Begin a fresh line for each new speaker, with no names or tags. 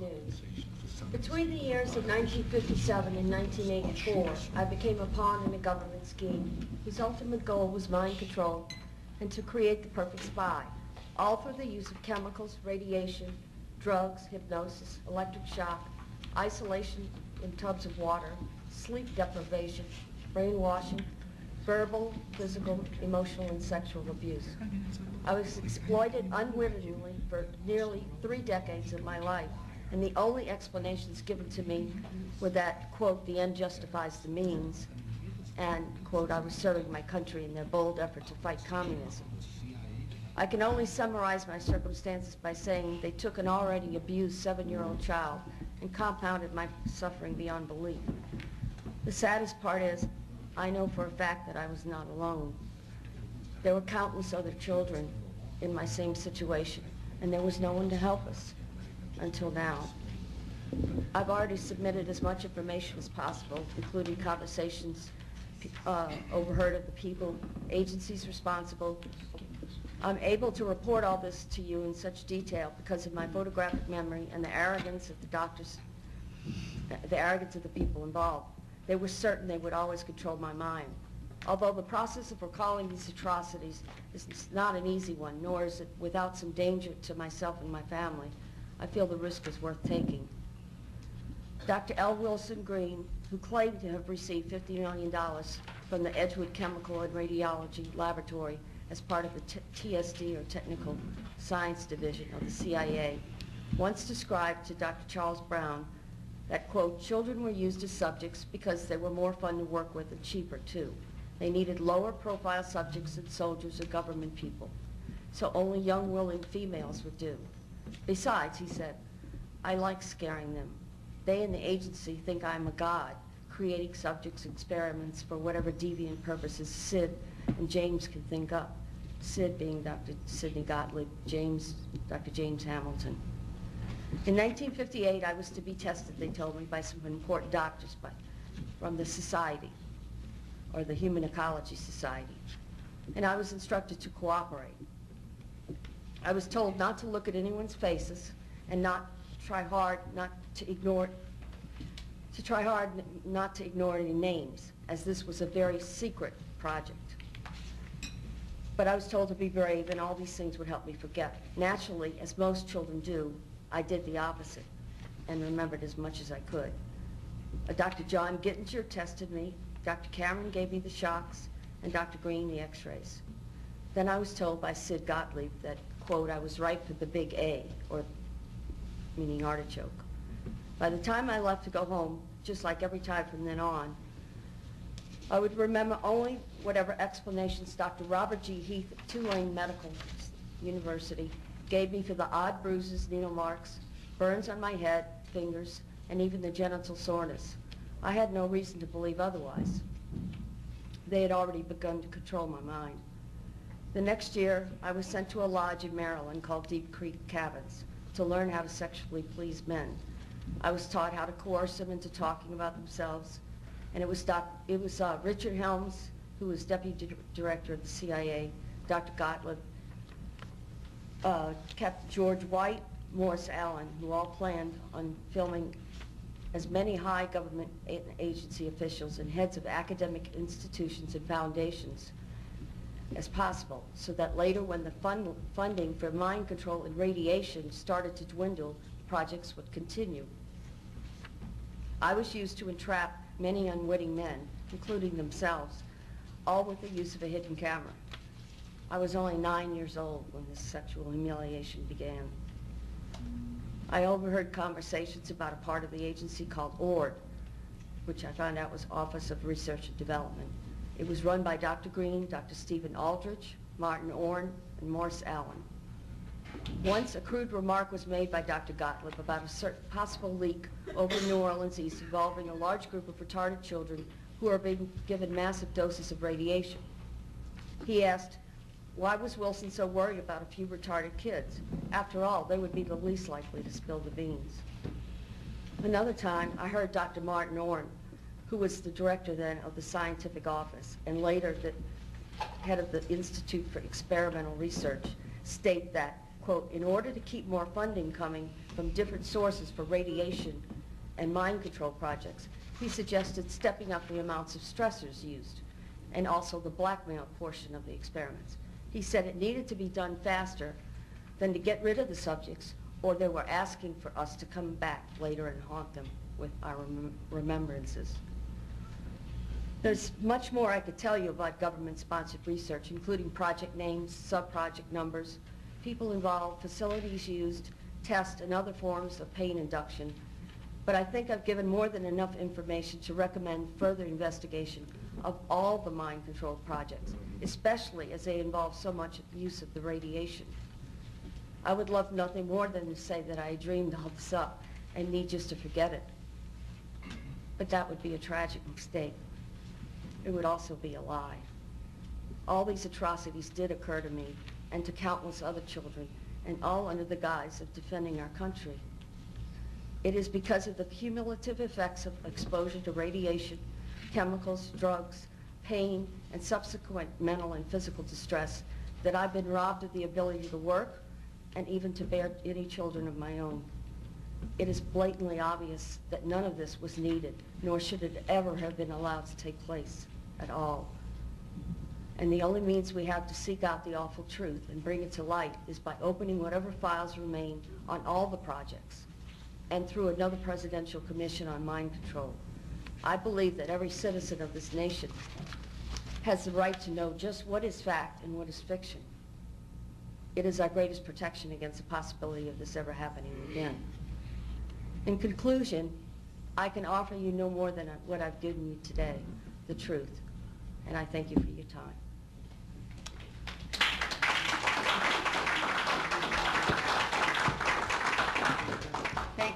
afternoon. Between the years of 1957 and 1984, I became a pawn in a government scheme whose ultimate goal was mind control and to create the perfect spy, all through the use of chemicals, radiation, drugs, hypnosis, electric shock, isolation in tubs of water, sleep deprivation, brainwashing, verbal, physical, emotional, and sexual abuse. I was exploited unwittingly for nearly 3 decades of my life, and the only explanations given to me were that, quote, the end justifies the means, and, quote, I was serving my country in their bold effort to fight communism. I can only summarize my circumstances by saying they took an already abused 7-year-old child and compounded my suffering beyond belief. The saddest part is, I know for a fact that I was not alone. There were countless other children in my same situation, and there was no one to help us until now. I've already submitted as much information as possible, including conversations overheard of the people, agencies responsible. I'm able to report all this to you in such detail because of my photographic memory and the arrogance of the doctors, the arrogance of the people involved. They were certain they would always control my mind. Although the process of recalling these atrocities is not an easy one, nor is it without some danger to myself and my family, I feel the risk is worth taking. Dr. L. Wilson Green, who claimed to have received $50 million from the Edgewood Chemical and Radiology Laboratory as part of the TSD, or Technical Science Division of the CIA, once described to Dr. Charles Brown that, quote, children were used as subjects because they were more fun to work with and cheaper too. They needed lower profile subjects than soldiers or government people, so only young willing females would do. Besides, he said, I like scaring them. They in the agency think I'm a god, creating subjects experiments for whatever deviant purposes Sid and James can think up. Sid being Dr. Sidney Gottlieb, James, Dr. James Hamilton. In 1958, I was to be tested, they told me, by some important doctors from the society, or the Human Ecology Society, and I was instructed to cooperate. I was told not to look at anyone's faces and not to ignore any names, as this was a very secret project. But I was told to be brave, and all these things would help me forget. Naturally, as most children do, I did the opposite and remembered as much as I could. Dr. John Gittinger tested me, Dr. Cameron gave me the shocks, and Dr. Green the x-rays. Then I was told by Sid Gottlieb that, quote, I was ripe for the big A, or meaning artichoke. By the time I left to go home, just like every time from then on, I would remember only whatever explanations Dr. Robert G. Heath of Tulane Medical University gave me for the odd bruises, needle marks, burns on my head, fingers, and even the genital soreness. I had no reason to believe otherwise. They had already begun to control my mind. The next year, I was sent to a lodge in Maryland called Deep Creek Cabins to learn how to sexually please men. I was taught how to coerce them into talking about themselves, and it was Richard Helms, who was deputy director of the CIA, Dr. Gottlieb, Captain George White, Morris Allen, who all planned on filming as many high government agency officials and heads of academic institutions and foundations as possible, so that later when the funding for mind control and radiation started to dwindle, projects would continue. I was used to entrap many unwitting men, including themselves, all with the use of a hidden camera. I was only 9 years old when this sexual humiliation began. I overheard conversations about a part of the agency called ORD, which I found out was Office of Research and Development. It was run by Dr. Green, Dr. Stephen Aldrich, Martin Orne, and Morris Allen. Once a crude remark was made by Dr. Gottlieb about a certain possible leak over New Orleans East involving a large group of retarded children who are being given massive doses of radiation. He asked, why was Wilson so worried about a few retarded kids? After all, they would be the least likely to spill the beans. Another time, I heard Dr. Martin Orne, who was the director then of the scientific office and later the head of the Institute for Experimental Research, state that, quote, in order to keep more funding coming from different sources for radiation and mind control projects, he suggested stepping up the amounts of stressors used and also the blackmail portion of the experiments. He said it needed to be done faster than to get rid of the subjects, or they were asking for us to come back later and haunt them with our remembrances. There's much more I could tell you about government-sponsored research, including project names, sub-project numbers, people involved, facilities used, tests, and other forms of pain induction. But I think I've given more than enough information to recommend further investigation of all the mind control projects, especially as they involve so much use of the radiation. I would love nothing more than to say that I dreamed all this up and need just to forget it. But that would be a tragic mistake. It would also be a lie. All these atrocities did occur to me and to countless other children, and all under the guise of defending our country. It is because of the cumulative effects of exposure to radiation, chemicals, drugs, pain, and subsequent mental and physical distress that I've been robbed of the ability to work and even to bear any children of my own. It is blatantly obvious that none of this was needed, nor should it ever have been allowed to take place at all. And the only means we have to seek out the awful truth and bring it to light is by opening whatever files remain on all the projects and through another presidential commission on mind control. I believe that every citizen of this nation has the right to know just what is fact and what is fiction. It is our greatest protection against the possibility of this ever happening again. In conclusion, I can offer you no more than what I've given you today, the truth, and I thank you for your time.